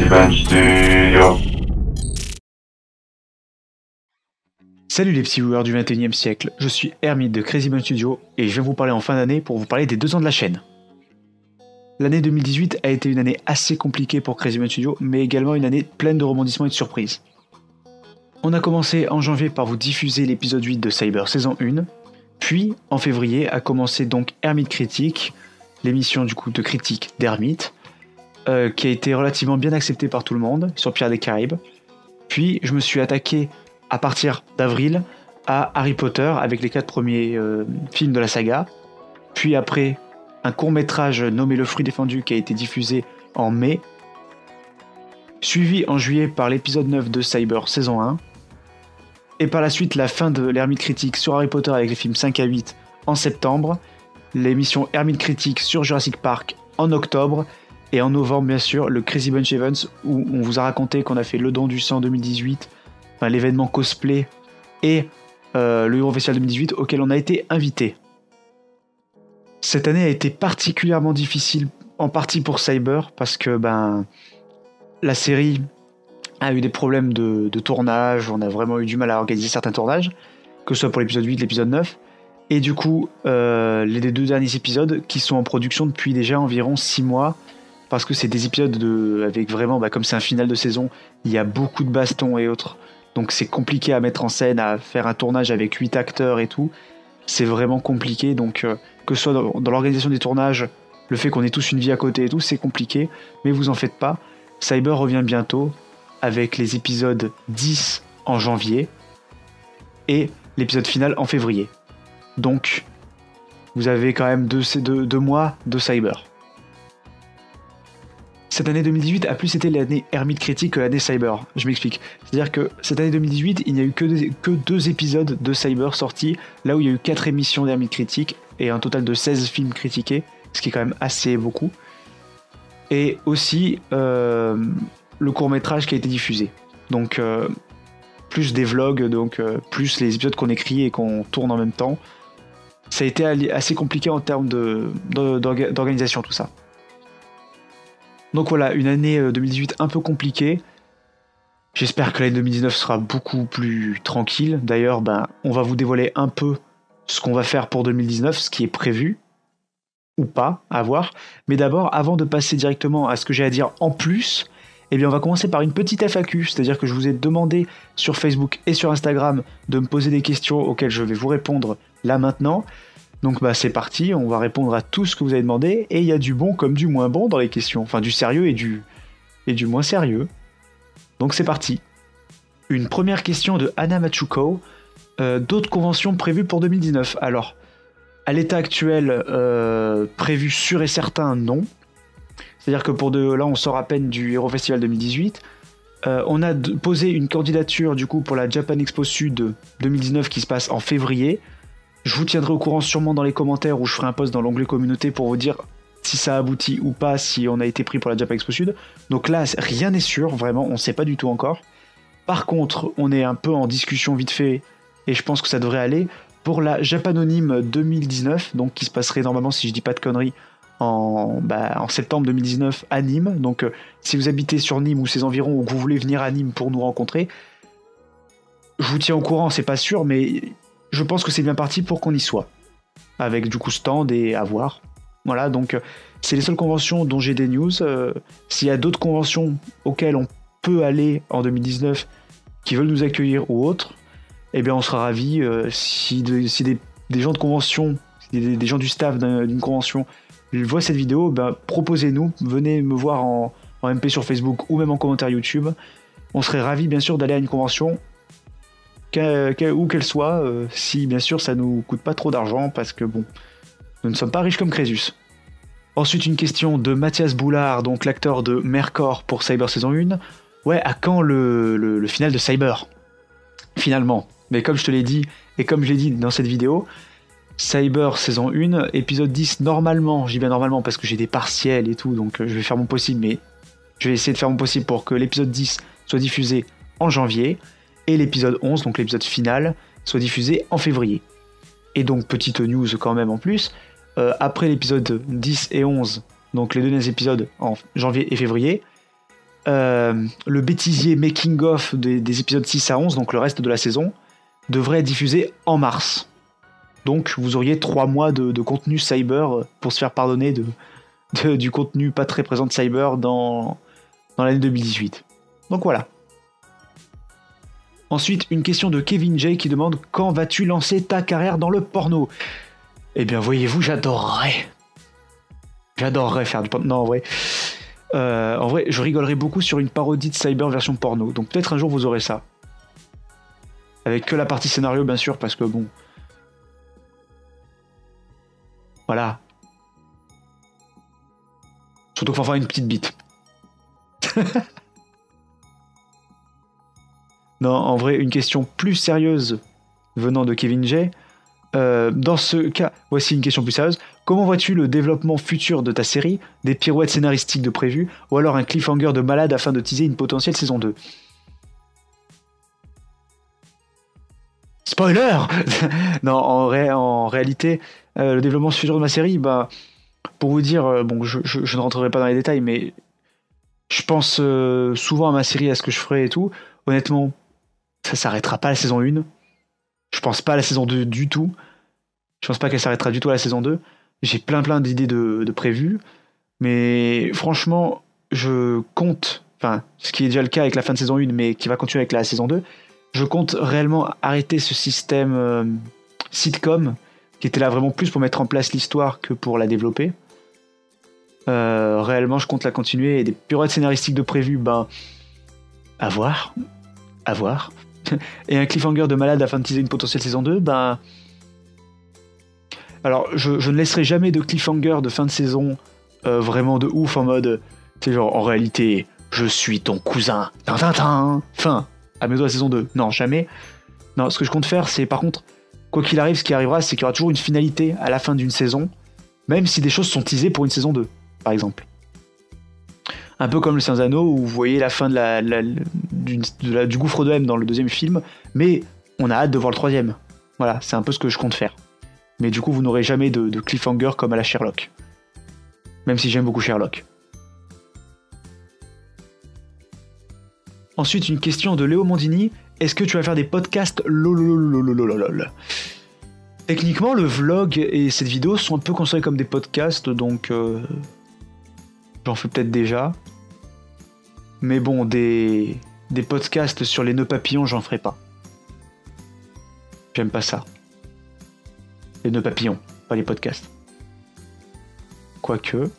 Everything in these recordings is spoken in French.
Crazy Bunch Studio. Salut les petits viewers du 21e siècle, je suis Hermite de Crazy Bunch Studio et je viens vous parler en fin d'année pour vous parler des 2 ans de la chaîne. L'année 2018 a été une année assez compliquée pour Crazy Bunch Studio, mais également une année pleine de rebondissements et de surprises. On a commencé en janvier par vous diffuser l'épisode 8 de Cyber saison 1, puis en février a commencé donc Hermite Critique, l'émission du coup de critique d'Hermite, qui a été relativement bien acceptée par tout le monde sur Pirates des Caraïbes. Puis je me suis attaqué à partir d'avril à Harry Potter avec les 4 premiers films de la saga, puis après un court-métrage nommé Le Fruit Défendu qui a été diffusé en mai, suivi en juillet par l'épisode 9 de Cyber saison 1, et par la suite la fin de l'Hermite Critique sur Harry Potter avec les films 5 à 8 en septembre, l'émission Hermite Critique sur Jurassic Park en octobre, et en novembre bien sûr le Crazy Bunch Events où on vous a raconté qu'on a fait le don du sang 2018, enfin, l'événement cosplay et le Euro Festival 2018 auquel on a été invité. Cette année a été particulièrement difficile en partie pour Cyber parce que la série a eu des problèmes de tournage, on a vraiment eu du mal à organiser certains tournages, que ce soit pour l'épisode 8, l'épisode 9, et du coup les 2 derniers épisodes qui sont en production depuis déjà environ 6 mois, parce que c'est des épisodes avec vraiment, comme c'est un final de saison, il y a beaucoup de bastons et autres, donc c'est compliqué à mettre en scène, à faire un tournage avec 8 acteurs et tout, c'est vraiment compliqué, donc que ce soit dans l'organisation des tournages, le fait qu'on ait tous une vie à côté et tout, c'est compliqué, mais vous en faites pas, Cyber revient bientôt, avec les épisodes 10 en janvier, et l'épisode final en février. Donc, vous avez quand même 2 mois de Cyber. Cette année 2018 a plus été l'année Hermite Critique que l'année Cyber. Je m'explique. C'est-à-dire que cette année 2018, il n'y a eu que 2 épisodes de Cyber sortis, là où il y a eu 4 émissions d'Hermite Critique, et un total de 16 films critiqués, ce qui est quand même assez beaucoup. Et aussi le court-métrage qui a été diffusé. Donc, plus des vlogs, donc plus les épisodes qu'on écrit et qu'on tourne en même temps. Ça a été assez compliqué en termes d'organisation, tout ça. Donc voilà, une année 2018 un peu compliquée. J'espère que l'année 2019 sera beaucoup plus tranquille. D'ailleurs, on va vous dévoiler un peu ce qu'on va faire pour 2019, ce qui est prévu, ou pas, à voir. Mais d'abord, avant de passer directement à ce que j'ai à dire en plus, on va commencer par une petite FAQ, c'est-à-dire que je vous ai demandé sur Facebook et sur Instagram de me poser des questions auxquelles je vais vous répondre là maintenant. Donc c'est parti, on va répondre à tout ce que vous avez demandé, et il y a du bon comme du moins bon dans les questions, enfin du sérieux et du moins sérieux. Donc c'est parti. Une première question de Anna Machuko, d'autres conventions prévues pour 2019. Alors, à l'état actuel, prévu sûr et certain, non. C'est-à-dire que là on sort à peine du Euro Festival 2018. On a posé une candidature du coup pour la Japan Expo Sud 2019 qui se passe en février. Je vous tiendrai au courant sûrement dans les commentaires où je ferai un post dans l'onglet communauté pour vous dire si ça aboutit ou pas, si on a été pris pour la Japan Expo Sud. Donc là, rien n'est sûr, vraiment, on ne sait pas du tout encore. Par contre, on est un peu en discussion vite fait, et je pense que ça devrait aller, pour la Japanonyme 2019, donc qui se passerait normalement, si je dis pas de conneries, en septembre 2019 à Nîmes. Donc si vous habitez sur Nîmes ou ses environs, ou que vous voulez venir à Nîmes pour nous rencontrer, je vous tiens au courant, c'est pas sûr, mais je pense que c'est bien parti pour qu'on y soit, avec du coup stand et à voir. Voilà, donc c'est les seules conventions dont j'ai des news. S'il y a d'autres conventions auxquelles on peut aller en 2019 qui veulent nous accueillir ou autres, on sera ravis. Si des gens de convention, si des gens du staff d'une convention voient cette vidéo, proposez-nous, venez me voir en MP sur Facebook ou même en commentaire YouTube. On serait ravis bien sûr d'aller à une convention, où qu'elle soit, si bien sûr ça nous coûte pas trop d'argent, parce que nous ne sommes pas riches comme Crésus. Ensuite, une question de Mathias Boulard, donc l'acteur de Mercor pour Cyber saison 1. Ouais, à quand le final de Cyber ? Finalement. Mais comme je te l'ai dit, et comme je l'ai dit dans cette vidéo, Cyber saison 1, épisode 10, normalement, j'y vais normalement parce que j'ai des partiels et tout, donc je vais faire mon possible, mais je vais essayer de faire mon possible pour que l'épisode 10 soit diffusé en janvier, et l'épisode 11, donc l'épisode final, soit diffusé en février. Et donc, petite news quand même en plus, après l'épisode 10 et 11, donc les 2 derniers épisodes en janvier et février, le bêtisier making-of des épisodes 6 à 11, donc le reste de la saison, devrait être diffusé en mars. Donc vous auriez 3 mois de contenu cyber pour se faire pardonner du contenu pas très présent de cyber dans l'année 2018. Donc voilà. Ensuite, une question de Kevin J qui demande « Quand vas-tu lancer ta carrière dans le porno ?» Eh bien, voyez-vous, j'adorerais faire du porno. Non, en vrai, je rigolerais beaucoup sur une parodie de cyber version porno. Donc peut-être un jour vous aurez ça. Avec que la partie scénario, bien sûr, parce que bon... Voilà. Surtout qu'il faut faire une petite bite. Non, en vrai, une question plus sérieuse venant de Kevin J. Dans ce cas, voici une question plus sérieuse. Comment vois-tu le développement futur de ta série, des pirouettes scénaristiques de prévues, ou alors un cliffhanger de malade afin de teaser une potentielle saison 2 ? Spoiler. Non, en réalité, le développement futur de ma série, bah, pour vous dire, bon, je ne rentrerai pas dans les détails, mais je pense souvent à ma série, à ce que je ferai et tout. Honnêtement, ça s'arrêtera pas à la saison 1. Je pense pas à la saison 2 du tout. Je pense pas qu'elle s'arrêtera du tout à la saison 2. J'ai plein d'idées de prévues. Mais franchement, je compte, enfin, ce qui est déjà le cas avec la fin de saison 1, mais qui va continuer avec la saison 2, je compte réellement arrêter ce système sitcom, qui était là vraiment plus pour mettre en place l'histoire que pour la développer. Réellement, je compte la continuer. Et des pirouettes scénaristiques de prévues, ben, à voir. Et un cliffhanger de malade afin de teaser une potentielle saison 2, ben... Alors, je ne laisserai jamais de cliffhanger de fin de saison vraiment de ouf, en mode... Tu sais, genre, en réalité, je suis ton cousin. Tintintin. Fin. Amène-toi à la saison 2. Non, jamais. Non, ce que je compte faire, c'est par contre, quoi qu'il arrive, ce qui arrivera, c'est qu'il y aura toujours une finalité à la fin d'une saison, même si des choses sont teasées pour une saison 2, par exemple. Un peu comme le Seigneur des Anneaux, où vous voyez la fin du gouffre de M dans le 2e film, mais on a hâte de voir le 3e. Voilà, c'est un peu ce que je compte faire. Mais du coup, vous n'aurez jamais de cliffhanger comme à la Sherlock. Même si j'aime beaucoup Sherlock. Ensuite, une question de Léo Mondini. Est-ce que tu vas faire des podcasts lololololololol ? Techniquement, le vlog et cette vidéo sont un peu considérés comme des podcasts, donc j'en fais peut-être déjà. Mais bon, des podcasts sur les nœuds papillons, j'en ferai pas. J'aime pas ça. Les nœuds papillons, pas les podcasts. Quoique.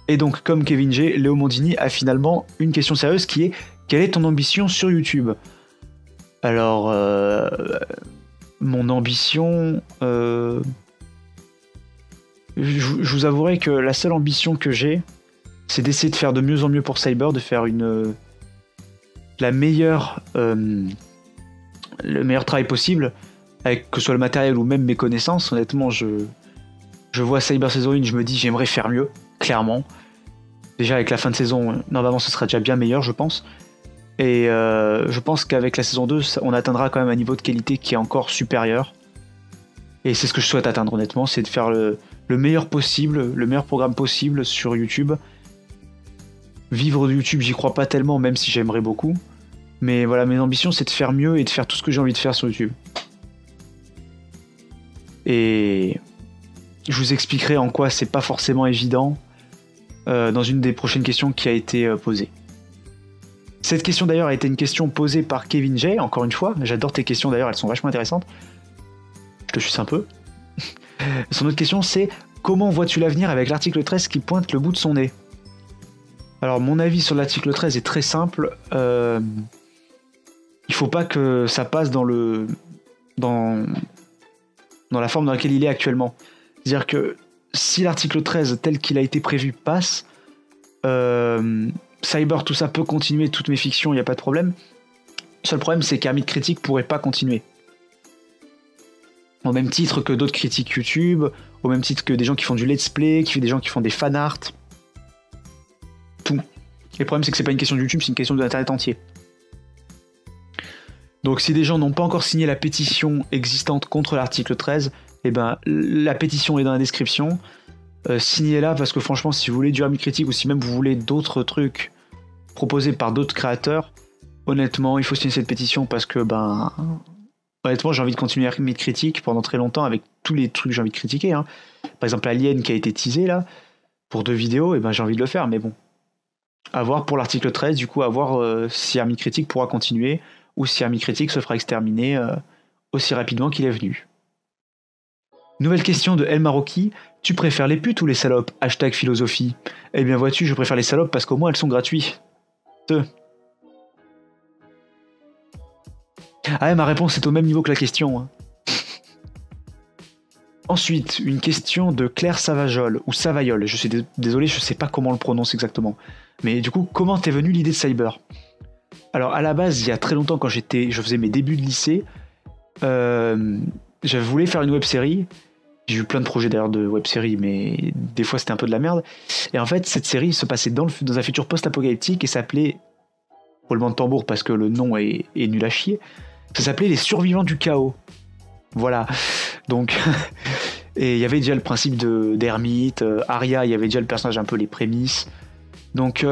Et donc, comme Kevin J, Léo Mondini a finalement une question sérieuse qui est: quelle est ton ambition sur YouTube ? Alors, mon ambition... je vous avouerai que la seule ambition que j'ai, c'est d'essayer de faire de mieux en mieux pour Cyber, de faire le meilleur travail possible, avec que ce soit le matériel ou même mes connaissances. Honnêtement, je vois Cyber saison 1, je me dis j'aimerais faire mieux, clairement. Déjà avec la fin de saison, normalement ce sera déjà bien meilleur, je pense. Et je pense qu'avec la saison 2, on atteindra quand même un niveau de qualité qui est encore supérieur. Et c'est ce que je souhaite atteindre, honnêtement, c'est de faire le meilleur possible, le meilleur programme possible sur YouTube. Vivre de YouTube, j'y crois pas tellement, même si j'aimerais beaucoup. Mais voilà, mes ambitions, c'est de faire mieux et de faire tout ce que j'ai envie de faire sur YouTube. Et je vous expliquerai en quoi c'est pas forcément évident dans une des prochaines questions qui a été posée. Cette question d'ailleurs a été une question posée par Kevin J, encore une fois. J'adore tes questions d'ailleurs, elles sont vachement intéressantes. Je te suce un peu. Son autre question c'est: comment vois-tu l'avenir avec l'article 13 qui pointe le bout de son nez ? Alors mon avis sur l'article 13 est très simple. Il faut pas que ça passe dans la forme dans laquelle il est actuellement. C'est-à-dire que si l'article 13 tel qu'il a été prévu passe, Cyber, tout ça peut continuer, toutes mes fictions, il n'y a pas de problème. Le seul problème, c'est qu'Hermite Critique pourrait pas continuer. Au même titre que d'autres critiques YouTube, au même titre que des gens qui font du let's play, des gens qui font des fan art. Tout. Et le problème, c'est que c'est pas une question de YouTube, c'est une question de l'internet entier. Donc si des gens n'ont pas encore signé la pétition existante contre l'article 13, eh ben, la pétition est dans la description. signez-la parce que franchement, si vous voulez du Hermite Critique ou si même vous voulez d'autres trucs proposés par d'autres créateurs, honnêtement, il faut signer cette pétition parce que, honnêtement, j'ai envie de continuer Hermite Critique pendant très longtemps avec tous les trucs que j'ai envie de critiquer. Hein. Par exemple, Alien qui a été teasé là, pour 2 vidéos, et j'ai envie de le faire, mais bon. À voir pour l'article 13, du coup, à voir si Hermite Critique pourra continuer ou si Hermite Critique se fera exterminer aussi rapidement qu'il est venu. Nouvelle question de El Maroki. Tu préfères les putes ou les salopes ? #philosophie. Eh bien vois-tu, je préfère les salopes parce qu'au moins elles sont gratuites. Ah ouais, ma réponse est au même niveau que la question. Hein. Ensuite, une question de Claire Savajol, ou Savayol, je suis désolé, je sais pas comment on le prononce exactement. Mais du coup, comment t'es venue l'idée de Cyber ? Alors à la base, il y a très longtemps, quand je faisais mes débuts de lycée, je voulais faire une web-série. J'ai eu plein de projets d'ailleurs de web-série, mais des fois c'était un peu de la merde. Et en fait, cette série se passait dans un futur post-apocalyptique et s'appelait, roulement de tambour parce que le nom est nul à chier, ça s'appelait Les Survivants du Chaos. Voilà. Donc, et il y avait déjà le principe d'Hermite, Arya, il y avait déjà le personnage, un peu les prémices. Donc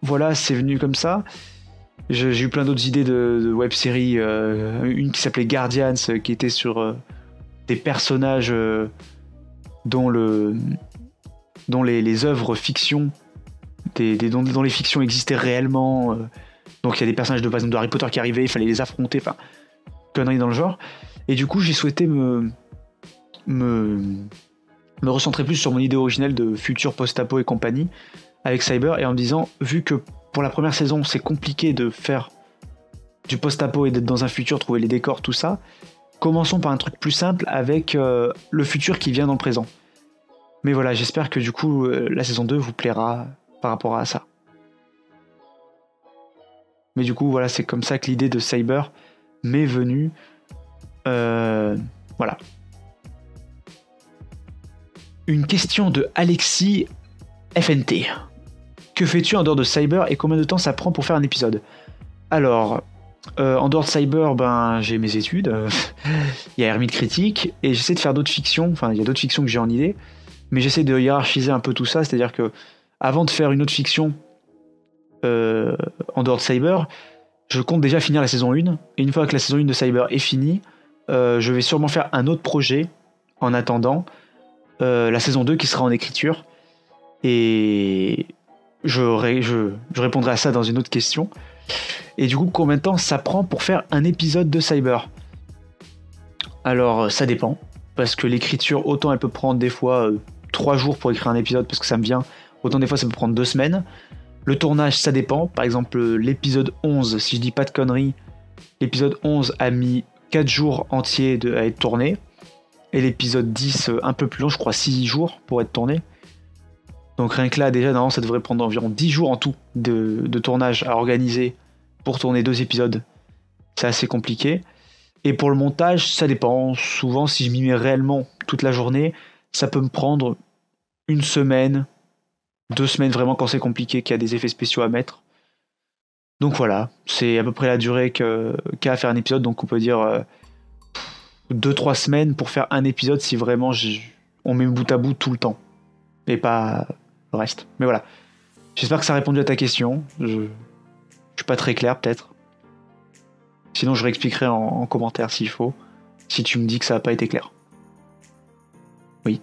voilà, c'est venu comme ça. J'ai eu plein d'autres idées de web-séries, une qui s'appelait Guardians, qui était sur des personnages dont les œuvres fiction, dont les fictions existaient réellement. Donc il y a des personnages par exemple, de Harry Potter qui arrivaient, il fallait les affronter, enfin, conneries dans le genre. Et du coup, j'ai souhaité me recentrer plus sur mon idée originelle de futur post-apo et compagnie avec Cyber, et en me disant, vu que pour la première saison, c'est compliqué de faire du post-apo et d'être dans un futur, trouver les décors, tout ça, commençons par un truc plus simple avec le futur qui vient dans le présent. Mais voilà, j'espère que du coup, la saison 2 vous plaira par rapport à ça. Mais du coup, voilà, c'est comme ça que l'idée de Cyber m'est venue. Voilà. Une question de Alexis FNT. Que fais-tu en dehors de Cyber et combien de temps ça prend pour faire un épisode ? Alors, en dehors de Cyber, j'ai mes études. Il y a Hermite Critique et j'essaie de faire d'autres fictions. Enfin, il y a d'autres fictions que j'ai en idée, mais j'essaie de hiérarchiser un peu tout ça. C'est-à-dire que avant de faire une autre fiction en dehors de Cyber, je compte déjà finir la saison 1. Et une fois que la saison 1 de Cyber est finie, je vais sûrement faire un autre projet en attendant la saison 2 qui sera en écriture. Et je répondrai à ça dans une autre question. Et du coup, combien de temps ça prend pour faire un épisode de Cyber ? Alors, ça dépend. Parce que l'écriture, autant elle peut prendre des fois 3 jours pour écrire un épisode parce que ça me vient, autant des fois ça peut prendre 2 semaines. Le tournage, ça dépend. Par exemple, l'épisode 11, si je dis pas de conneries, l'épisode 11 a mis 4 jours entiers à être tourné. Et l'épisode 10, un peu plus long, je crois 6 jours pour être tourné. Donc rien que là, déjà, normalement, ça devrait prendre environ 10 jours en tout de tournage à organiser pour tourner 2 épisodes. C'est assez compliqué. Et pour le montage, ça dépend. Souvent, si je m'y mets réellement toute la journée, ça peut me prendre 1 semaine, 2 semaines vraiment quand c'est compliqué, qu'il y a des effets spéciaux à mettre. Donc voilà, c'est à peu près la durée qu'a à faire un épisode. Donc on peut dire 2-3 semaines pour faire un épisode si vraiment on met bout à bout tout le temps. Et pas le reste. Mais voilà. J'espère que ça a répondu à ta question. Je suis pas très clair peut-être. Sinon je réexpliquerai en commentaire s'il faut. Si tu me dis que ça n'a pas été clair. Oui.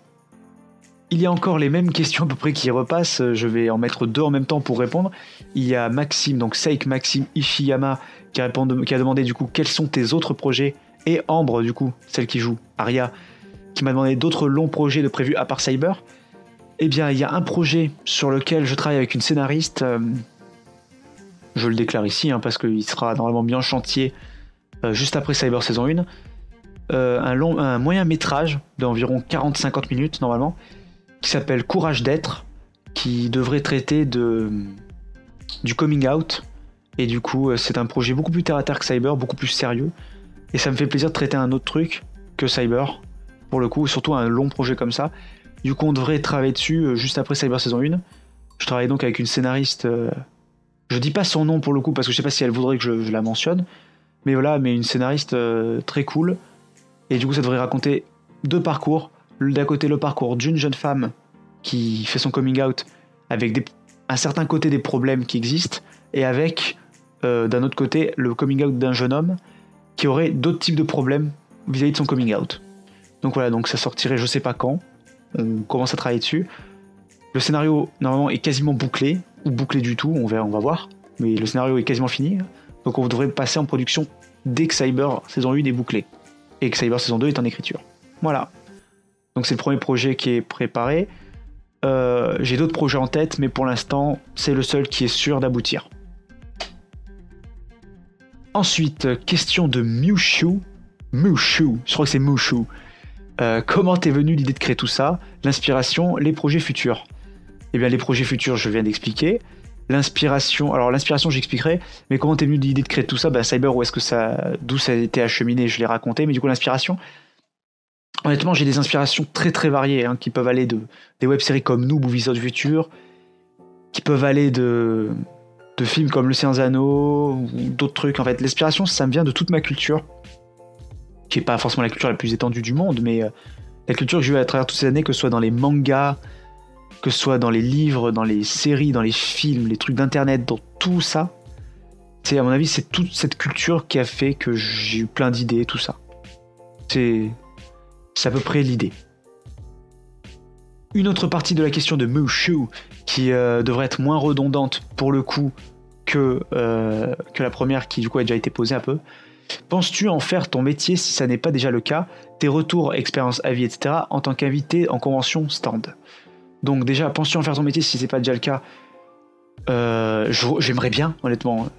Il y a encore les mêmes questions à peu près qui repassent. Je vais en mettre 2 en même temps pour répondre. Il y a Maxime, donc Seik Maxime Ishiyama, qui a demandé du coup quels sont tes autres projets. Et Ambre, du coup, celle qui joue, Arya, qui m'a demandé d'autres longs projets de prévus à part Cyber. Eh bien, il y a un projet sur lequel je travaille avec une scénariste. Je le déclare ici, parce qu'il sera normalement bien en chantier juste après Cyber saison 1. Un moyen métrage d'environ 40-50 minutes, normalement, qui s'appelle Courage d'être, qui devrait traiter du coming out. Et du coup, c'est un projet beaucoup plus terre-à-terre que Cyber, beaucoup plus sérieux. Et ça me fait plaisir de traiter un autre truc que Cyber, pour le coup, surtout un long projet comme ça. Du coup, on devrait travailler dessus juste après Cyber saison 1. Je travaille donc avec une scénariste. Je dis pas son nom pour le coup, parce que je sais pas si elle voudrait que je la mentionne. Mais voilà, une scénariste très cool. Et du coup, ça devrait raconter 2 parcours. D'un côté, le parcours d'une jeune femme qui fait son coming out avec un certain côté des problèmes qui existent, et avec, d'un autre côté, le coming out d'un jeune homme qui aurait d'autres types de problèmes vis-à-vis de son coming out. Donc voilà, donc ça sortirait je sais pas quand, on commence à travailler dessus. Le scénario, normalement, est quasiment bouclé, ou bouclé du tout, on va voir, mais le scénario est quasiment fini, donc on devrait passer en production dès que Cyber saison 1 est bouclé, et que Cyber saison 2 est en écriture. Voilà. Donc c'est le premier projet qui est préparé. J'ai d'autres projets en tête, mais pour l'instant, c'est le seul qui est sûr d'aboutir. Ensuite, question de Mushu, je crois que c'est Mushu. Comment t'es venue l'idée de créer tout ça? L'inspiration, les projets futurs. Eh bien, les projets futurs, je viens d'expliquer. L'inspiration, j'expliquerai, mais comment t'es venue l'idée de créer tout ça? Cyber, d'où ça a été acheminé, je l'ai raconté, mais du coup, l'inspiration, honnêtement, j'ai des inspirations très très variées, qui peuvent aller des web-séries comme Noob ou Viseur du Futur, qui peuvent aller de films comme Le Seigneur des Anneaux, ou d'autres trucs. En fait, l'inspiration, ça me vient de toute ma culture, qui n'est pas forcément la culture la plus étendue du monde, mais la culture que j'ai eue à travers toutes ces années, que ce soit dans les mangas, que ce soit dans les livres, dans les séries, dans les films, les trucs d'internet, dans tout ça. À mon avis, c'est toute cette culture qui a fait que j'ai eu plein d'idées, tout ça. C'est à peu près l'idée. Une autre partie de la question de Mushu, qui devrait être moins redondante pour le coup que la première, qui du coup a déjà été posée un peu. Penses-tu en faire ton métier si ça n'est pas déjà le cas? Tes retours, expériences, avis, etc. en tant qu'invité en convention stand. Donc déjà, penses-tu en faire ton métier si c'est pas déjà le cas? J'aimerais bien, honnêtement,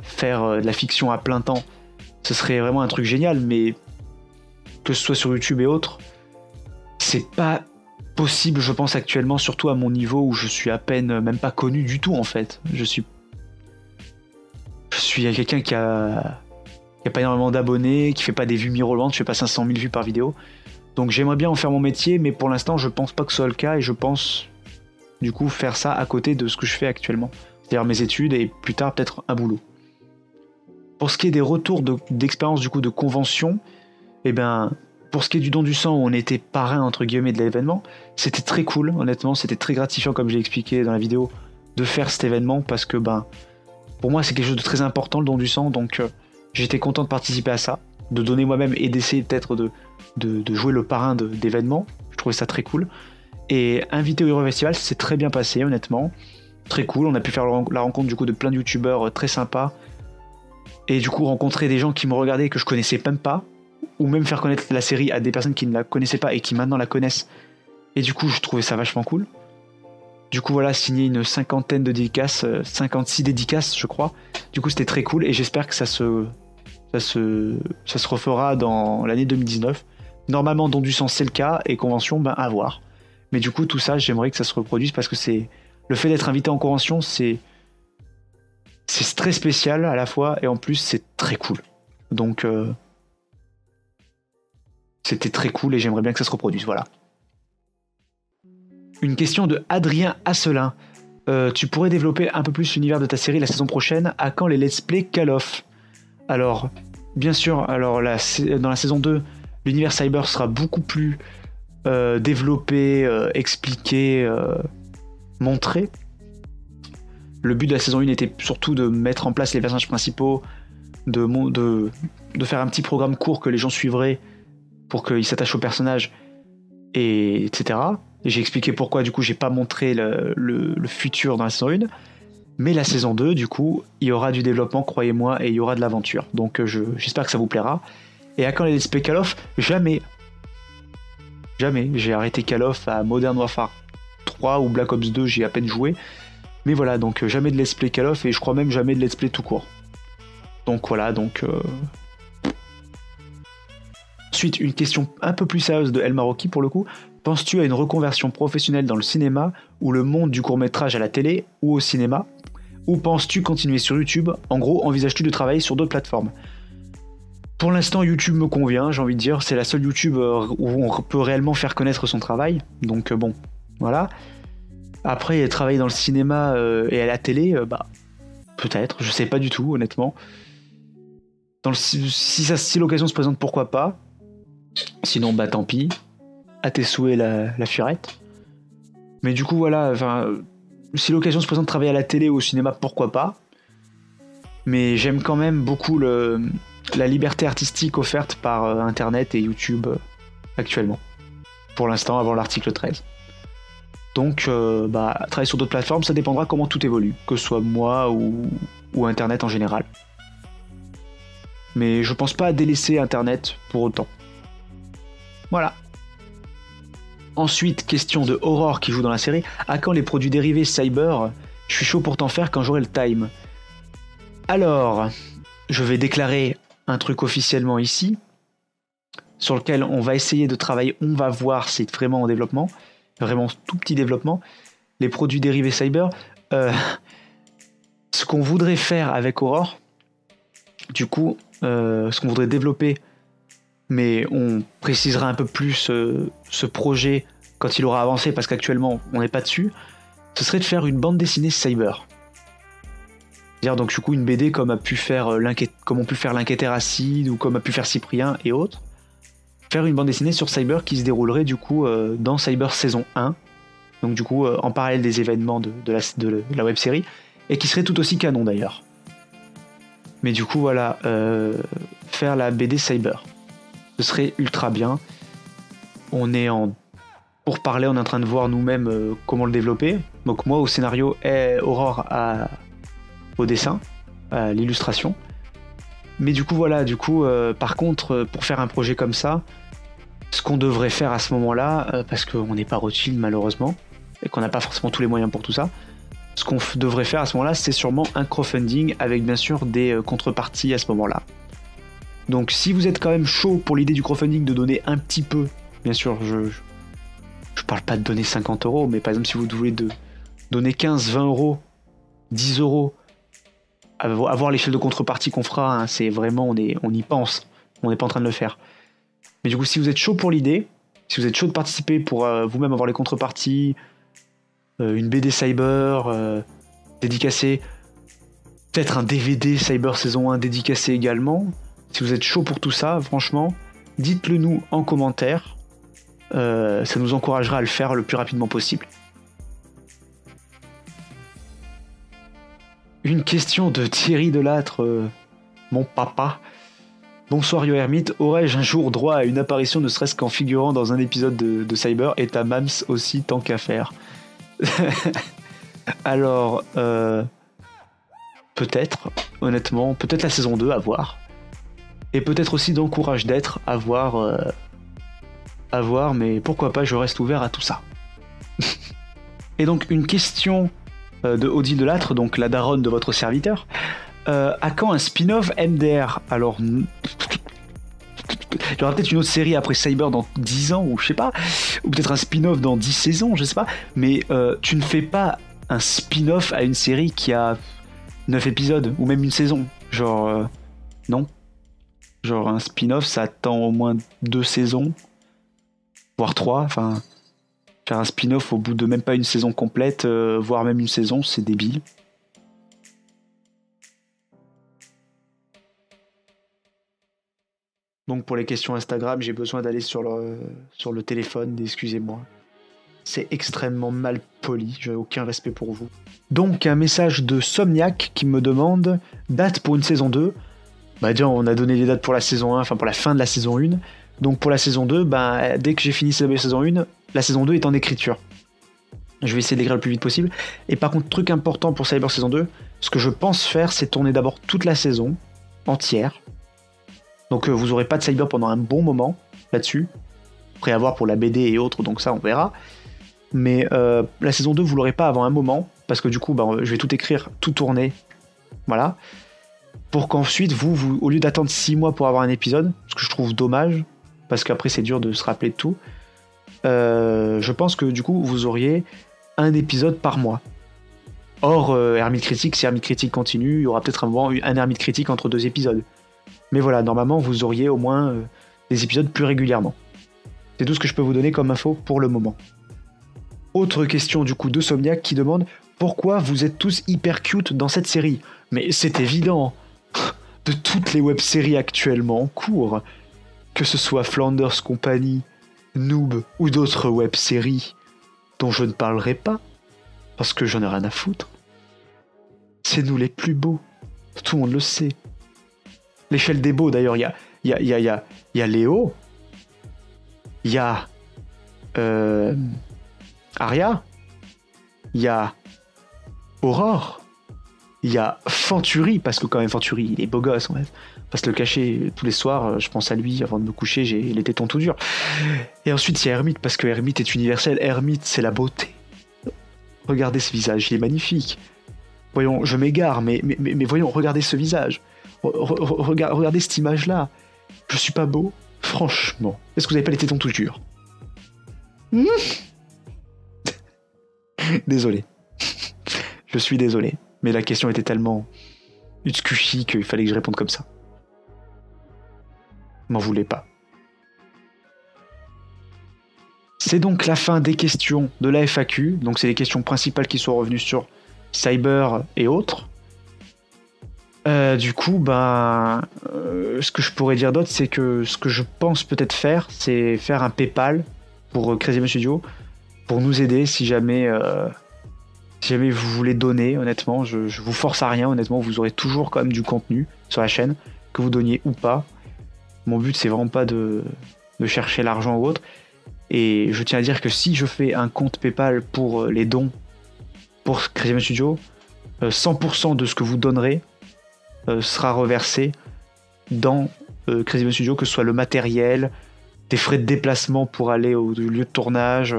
faire de la fiction à plein temps. Ce serait vraiment un truc génial, mais que ce soit sur YouTube et autres, c'est pas possible, je pense, actuellement, surtout à mon niveau où je suis à peine, même pas connu du tout en fait. Je suis quelqu'un qui a pas énormément d'abonnés, qui fait pas des vues mirobolantes, je fais pas 500 000 vues par vidéo. Donc j'aimerais bien en faire mon métier, mais pour l'instant je pense pas que ce soit le cas, et je pense du coup faire ça à côté de ce que je fais actuellement. C'est-à-dire mes études et plus tard peut-être un boulot. Pour ce qui est des retours d'expérience du coup de convention, pour ce qui est du don du sang, où on était parrain entre guillemets de l'événement, c'était très cool, honnêtement, c'était très gratifiant comme j'ai expliqué dans la vidéo de faire cet événement, parce que pour moi c'est quelque chose de très important, le don du sang, donc j'étais content de participer à ça, de donner moi-même et d'essayer peut-être de jouer le parrain d'événements. Je trouvais ça très cool. Et invité au Hero Festival, c'est très bien passé, honnêtement. Très cool, on a pu faire la rencontre du coup de plein de youtubeurs très sympas. Et du coup rencontrer des gens qui me regardaient et que je connaissais même pas, ou même faire connaître la série à des personnes qui ne la connaissaient pas et qui maintenant la connaissent. Et du coup je trouvais ça vachement cool. Du coup voilà, signer une 50aine de dédicaces, 56 dédicaces je crois. Du coup c'était très cool, et j'espère que ça se refera dans l'année 2019. Normalement don du sang c'est le cas, et convention à voir. Mais du coup tout ça j'aimerais que ça se reproduise, parce que c'est le fait d'être invité en convention, c'est très spécial à la fois, et en plus c'est très cool. Donc c'était très cool, et j'aimerais bien que ça se reproduise, voilà. Une question de Adrien Asselin. Tu pourrais développer un peu plus l'univers de ta série la saison prochaine. À quand les let's play Call of? Alors, bien sûr, dans la saison 2, l'univers Cyber sera beaucoup plus développé, expliqué, montré. Le but de la saison 1 était surtout de mettre en place les personnages principaux, de faire un petit programme court que les gens suivraient pour qu'ils s'attachent aux personnages, etc. Et j'ai expliqué pourquoi du coup j'ai pas montré le futur dans la saison 1. Mais la saison 2, du coup, il y aura du développement, croyez-moi, et il y aura de l'aventure. Donc j'espère que ça vous plaira. Et à quand les let's play Call of? Jamais. J'ai arrêté Call of à Modern Warfare 3 ou Black Ops 2, j'ai à peine joué. Mais voilà, donc jamais de let's play Call of, et je crois même jamais de let's play tout court. Donc voilà, Ensuite, une question un peu plus sérieuse de El Maroki pour le coup. Penses-tu à une reconversion professionnelle dans le cinéma, ou le monde du court-métrage à la télé ou au cinéma? Ou penses-tu continuer sur YouTube? En gros, envisages-tu de travailler sur d'autres plateformes? Pour l'instant, YouTube me convient, j'ai envie de dire. C'est la seule YouTube où on peut réellement faire connaître son travail. Donc bon, voilà. Après, travailler dans le cinéma et à la télé, peut-être, je sais pas du tout, honnêtement. Si l'occasion se présente, pourquoi pas. Sinon, tant pis. À tes souhaits, la furette. Mais du coup, voilà, enfin, si l'occasion se présente de travailler à la télé ou au cinéma, pourquoi pas. Mais j'aime quand même beaucoup la liberté artistique offerte par Internet et YouTube actuellement. Pour l'instant, avant l'article 13. Donc, travailler sur d'autres plateformes, ça dépendra comment tout évolue, que ce soit moi ou Internet en général. Mais je pense pas à délaisser Internet pour autant. Voilà. Ensuite, question de Aurore qui joue dans la série. À quand les produits dérivés cyber? Je suis chaud pour t'en faire quand j'aurai le time. Alors, je vais déclarer un truc officiellement ici, sur lequel on va essayer de travailler. On va voir si c'est vraiment en développement, vraiment tout petit développement. Les produits dérivés cyber. Ce qu'on voudrait faire avec Aurore, du coup, ce qu'on voudrait développer, mais on précisera un peu plus ce projet quand il aura avancé, parce qu'actuellement on n'est pas dessus, ce serait de faire une bande dessinée cyber. C'est-à-dire donc du coup une BD comme ont pu faire l'Inquêteur Acide ou comme a pu faire Cyprien et autres. Faire une bande dessinée sur cyber qui se déroulerait du coup dans Cyber saison 1, donc du coup en parallèle des événements de la web série, et qui serait tout aussi canon d'ailleurs. Mais du coup voilà, faire la BD cyber. Ce serait ultra bien. Pour parler, on est en train de voir nous-mêmes comment le développer. Donc moi au scénario et Aurore au dessin, à l'illustration. Mais du coup voilà, par contre, pour faire un projet comme ça, ce qu'on devrait faire à ce moment-là, parce qu'on n'est pas Rothschild malheureusement, et qu'on n'a pas forcément tous les moyens pour tout ça, ce qu'on devrait faire à ce moment-là, c'est sûrement un crowdfunding avec bien sûr des contreparties à ce moment-là. Donc si vous êtes quand même chaud pour l'idée du crowdfunding de donner un petit peu, bien sûr, je parle pas de donner 50 €, mais par exemple si vous voulez donner 15, 20 €, 10 €, à voir l'échelle de contrepartie qu'on fera, hein, c'est vraiment, on y pense, on n'est pas en train de le faire. Mais du coup si vous êtes chaud pour l'idée, si vous êtes chaud de participer pour vous-même avoir les contreparties, une BD cyber dédicacée, peut-être un DVD cyber saison 1 dédicacé également. Si vous êtes chaud pour tout ça, franchement, dites-le nous en commentaire. Ça nous encouragera à le faire le plus rapidement possible. Une question de Thierry Delattre, mon papa. Bonsoir Yo Hermite, aurais-je un jour droit à une apparition ne serait-ce qu'en figurant dans un épisode de Cyber, et ta Mams aussi tant qu'à faire? Alors, peut-être, honnêtement, peut-être la saison 2 à voir. Et peut-être aussi dans Courage d'être à voir, mais pourquoi pas, je reste ouvert à tout ça. Et donc une question de Odile Delattre, donc la daronne de votre serviteur. À quand un spin-off MDR? Alors, il y aura peut-être une autre série après Cyber dans 10 ans, ou je sais pas, ou peut-être un spin-off dans 10 saisons, je sais pas, mais tu ne fais pas un spin-off à une série qui a 9 épisodes, ou même une saison. Genre, non. Genre un spin-off, ça attend au moins 2 saisons, voire 3, enfin... Faire un spin-off au bout de même pas une saison complète, voire même une saison, c'est débile. Donc pour les questions Instagram, j'ai besoin d'aller sur le téléphone, excusez-moi. C'est extrêmement mal poli, j'ai aucun respect pour vous. Donc un message de Somniac qui me demande date pour une saison 2. Bah déjà on a donné les dates pour la saison 1, enfin pour la fin de la saison 1. Donc pour la saison 2, bah, dès que j'ai fini la saison 1, la saison 2 est en écriture. Je vais essayer d'écrire le plus vite possible. Et par contre, truc important pour Cyber saison 2, ce que je pense faire, c'est tourner d'abord toute la saison entière. Donc vous aurez pas de Cyber pendant un bon moment là-dessus. Après à voir pour la BD et autres, donc ça on verra. Mais la saison 2, vous l'aurez pas avant un moment, parce que du coup, bah, je vais tout écrire, tout tourner. Voilà. Pour qu'ensuite, vous, au lieu d'attendre 6 mois pour avoir un épisode, ce que je trouve dommage, parce qu'après c'est dur de se rappeler de tout, je pense que du coup, vous auriez un épisode par mois. Or, Hermite Critique, si Hermite Critique continue, il y aura peut-être un Hermite Critique entre 2 épisodes. Mais voilà, normalement, vous auriez au moins des épisodes plus régulièrement. C'est tout ce que je peux vous donner comme info pour le moment. Autre question du coup de Somniac qui demande pourquoi vous êtes tous hyper cute dans cette série. Mais c'est évident. De toutes les web-séries actuellement en cours, que ce soit Flanders Company, Noob ou d'autres web-séries, dont je ne parlerai pas, parce que j'en ai rien à foutre. C'est nous les plus beaux. Tout le monde le sait. L'échelle des beaux, d'ailleurs, il y a Léo, il y a Arya, il y a Aurore, il y a Fanturi, parce que quand même Fanturi, il est beau gosse, on va pas se le cacher, tous les soirs, je pense à lui, avant de me coucher, j'ai les tétons tout durs. Et ensuite, il y a Hermite, parce que Hermite est universel, Hermite, c'est la beauté. Regardez ce visage, il est magnifique. Voyons, je m'égare, mais voyons, regardez ce visage. Regardez cette image-là. Je suis pas beau? Franchement. Est-ce que vous avez pas les tétons tout durs? Désolé. Je suis désolé. Mais la question était tellement utskushi qu'il fallait que je réponde comme ça. M'en voulez pas. C'est donc la fin des questions de la FAQ. Donc c'est les questions principales qui sont revenues sur Cyber et autres. Du coup, ce que je pourrais dire d'autre, c'est que ce que je pense peut-être faire, c'est faire un PayPal pour Crazy Game Studio, pour nous aider si jamais vous voulez donner. Honnêtement, je vous force à rien. Honnêtement, vous aurez toujours quand même du contenu sur la chaîne, que vous donniez ou pas. Mon but, c'est vraiment pas de chercher l'argent ou autre. Et je tiens à dire que si je fais un compte PayPal pour les dons pour Crazy Game Studio, 100% de ce que vous donnerez sera reversé dans Crazy Game Studio, que ce soit le matériel, des frais de déplacement pour aller au lieu de tournage,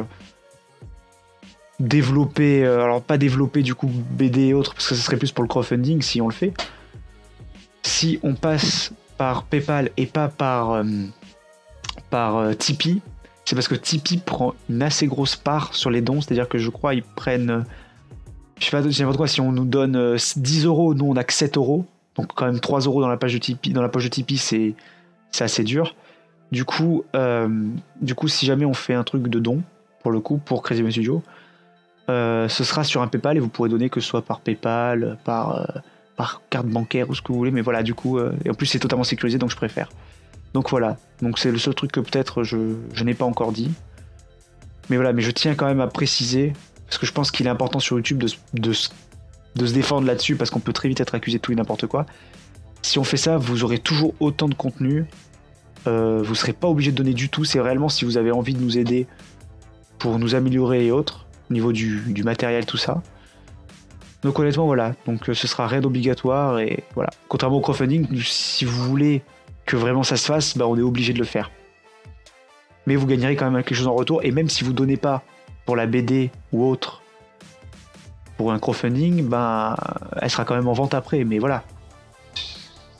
développer, alors pas développer du coup BD et autres, parce que ce serait plus pour le crowdfunding si on le fait. Si on passe par PayPal et pas par Tipeee, c'est parce que Tipeee prend une assez grosse part sur les dons, c'est-à-dire que je crois ils prennent, je sais pas n'importe quoi, si on nous donne 10 euros, nous on a que 7 euros, donc quand même 3 euros dans la page de Tipeee, c'est assez dur. Du coup, si jamais on fait un truc de don, pour le coup, pour Crazy Game Studio, ce sera sur un PayPal et vous pourrez donner que ce soit par PayPal, par carte bancaire ou ce que vous voulez, mais voilà, du coup, et en plus c'est totalement sécurisé, donc je préfère. Donc voilà, donc c'est le seul truc que peut-être je n'ai pas encore dit. Mais voilà, mais je tiens quand même à préciser, parce que je pense qu'il est important sur YouTube de se défendre là-dessus, parce qu'on peut très vite être accusé de tout et n'importe quoi. Si on fait ça, vous aurez toujours autant de contenu, vous serez pas obligé de donner du tout, c'est réellement si vous avez envie de nous aider pour nous améliorer et autres, au niveau du matériel, tout ça. Donc honnêtement, voilà, donc ce sera rien d'obligatoire, et voilà. Contrairement au crowdfunding, si vous voulez que vraiment ça se fasse, on est obligé de le faire. Mais vous gagnerez quand même quelque chose en retour, et même si vous donnez pas pour la BD ou autre, pour un crowdfunding, elle sera quand même en vente après, mais voilà.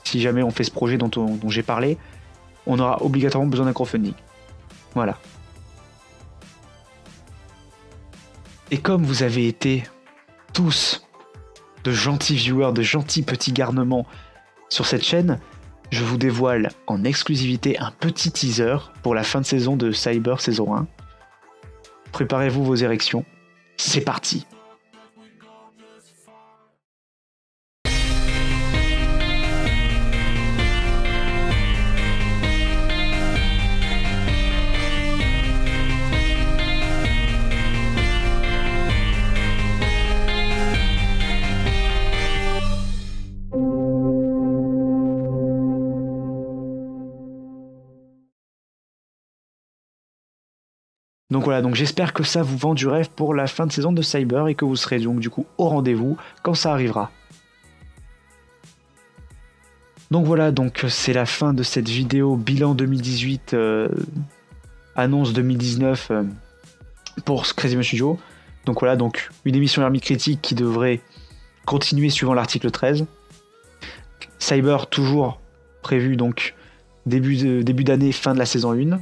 Si jamais on fait ce projet dont j'ai parlé, on aura obligatoirement besoin d'un crowdfunding. Voilà. Et comme vous avez été tous de gentils viewers, de gentils petits garnements sur cette chaîne, je vous dévoile en exclusivité un petit teaser pour la fin de saison de Cyber saison 1. Préparez-vous vos érections. C'est parti! Donc voilà, donc j'espère que ça vous vend du rêve pour la fin de saison de Cyber et que vous serez donc du coup au rendez-vous quand ça arrivera. Donc voilà, donc c'est la fin de cette vidéo bilan 2018, annonce 2019 pour Crazy Game Studio. Donc voilà, donc une émission Hermite Critique qui devrait continuer suivant l'article 13. Cyber toujours prévu donc début d'année, fin de la saison 1.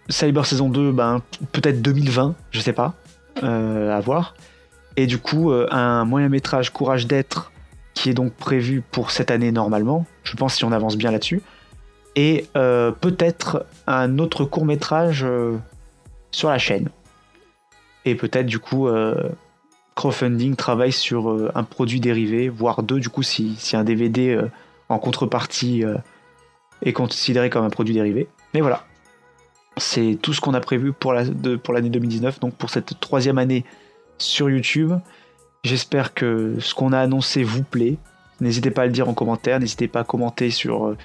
Cyber saison 2, peut-être 2020, je sais pas, à voir. Et du coup, un moyen métrage Courage d'être qui est donc prévu pour cette année normalement, je pense si on avance bien là-dessus. Et peut-être un autre court métrage sur la chaîne. Et peut-être du coup, crowdfunding travaille sur un produit dérivé, voire deux du coup si un DVD en contrepartie est considéré comme un produit dérivé. Mais voilà. C'est tout ce qu'on a prévu pour l'année 2019, donc pour cette 3e année sur YouTube. J'espère que ce qu'on a annoncé vous plaît. N'hésitez pas à le dire en commentaire, n'hésitez pas à commenter sur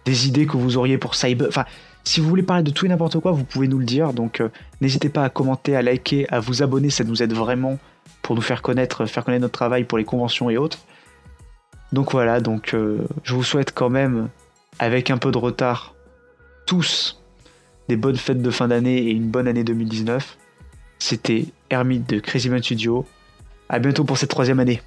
des idées que vous auriez pour Cyber. Enfin, si vous voulez parler de tout et n'importe quoi, vous pouvez nous le dire. Donc n'hésitez pas à commenter, à liker, à vous abonner, ça nous aide vraiment pour nous faire connaître notre travail pour les conventions et autres. Donc voilà, je vous souhaite quand même, avec un peu de retard, tous des bonnes fêtes de fin d'année et une bonne année 2019. C'était Hermite de Crazy Man Studio. À bientôt pour cette 3e année.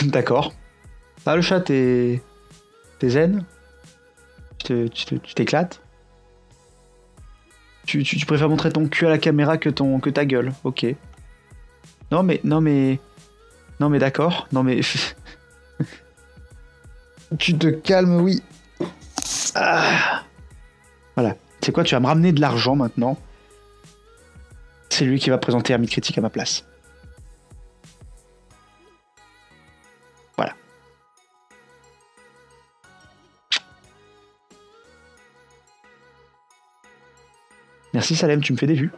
D'accord. Ah, le chat, t'es zen? Tu t'éclates? Tu préfères montrer ton cul à la caméra que ta gueule. Ok. Non mais d'accord. Non mais tu te calmes, oui. Ah. Voilà. C'est quoi? Tu vas me ramener de l'argent maintenant. C'est lui qui va présenter Hermite Critique à ma place. Voilà. Merci Salem, tu me fais des vues.